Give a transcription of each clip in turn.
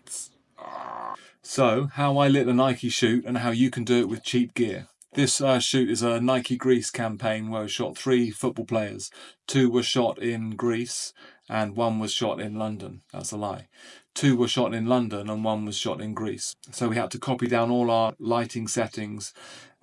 lights. So, how I lit the Nike shoot and how you can do it with cheap gear. This shoot is a Nike Greece campaign where I shot 3 football players. 2 were shot in Greece and 1 was shot in London. That's a lie. 2 were shot in London and 1 was shot in Greece. So we had to copy down all our lighting settings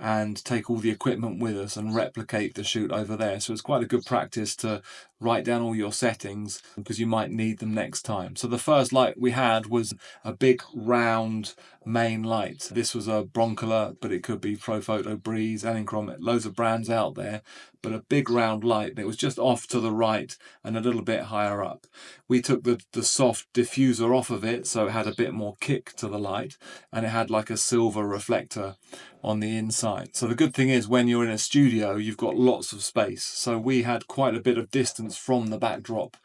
and take all the equipment with us and replicate the shoot over there. So it's quite a good practice to write down all your settings because you might need them next time. So the first light we had was a big round main light. This was a Broncolor, but it could be Profoto, Breeze, Elinchrom, loads of brands out there, but a big round light. And it was just off to the right and a little bit higher up. We took the soft diffuser off of it, so it had a bit more kick to the light, and it had like a silver reflector on the inside. So the good thing is when you're in a studio, you've got lots of space. So we had quite a bit of distance from the backdrop.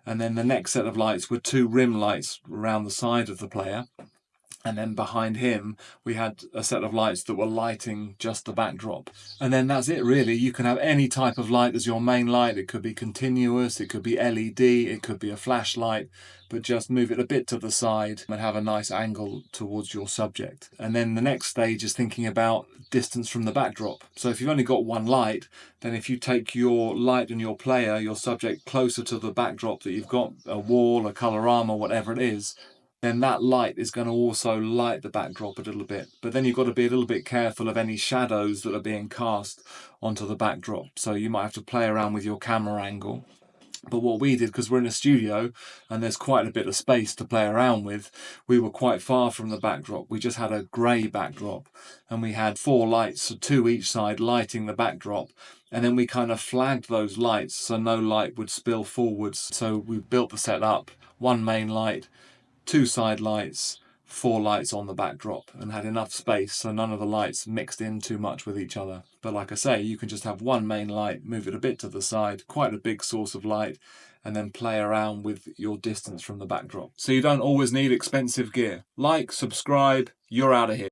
And then the next set of lights were 2 rim lights around the side of the player. And then behind him, we had a set of lights that were lighting just the backdrop. And then that's it really. You can have any type of light as your main light. It could be continuous, it could be LED, it could be a flashlight, but just move it a bit to the side and have a nice angle towards your subject. And then the next stage is thinking about distance from the backdrop. So if you've only got one light, then if you take your light and your player, your subject closer to the backdrop that you've got, a wall, a colorama, whatever it is, then that light is going to also light the backdrop a little bit. But then you've got to be a little bit careful of any shadows that are being cast onto the backdrop. So you might have to play around with your camera angle. But what we did, because we're in a studio and there's quite a bit of space to play around with, we were quite far from the backdrop. We just had a grey backdrop and we had 4 lights, so 2 each side, lighting the backdrop. And then we kind of flagged those lights so no light would spill forwards. So we built the set up, 1 main light, 2 side lights, 4 lights on the backdrop, and had enough space so none of the lights mixed in too much with each other. But like I say, you can just have 1 main light, move it a bit to the side, quite a big source of light, and then play around with your distance from the backdrop. So you don't always need expensive gear. Like, subscribe, you're out of here.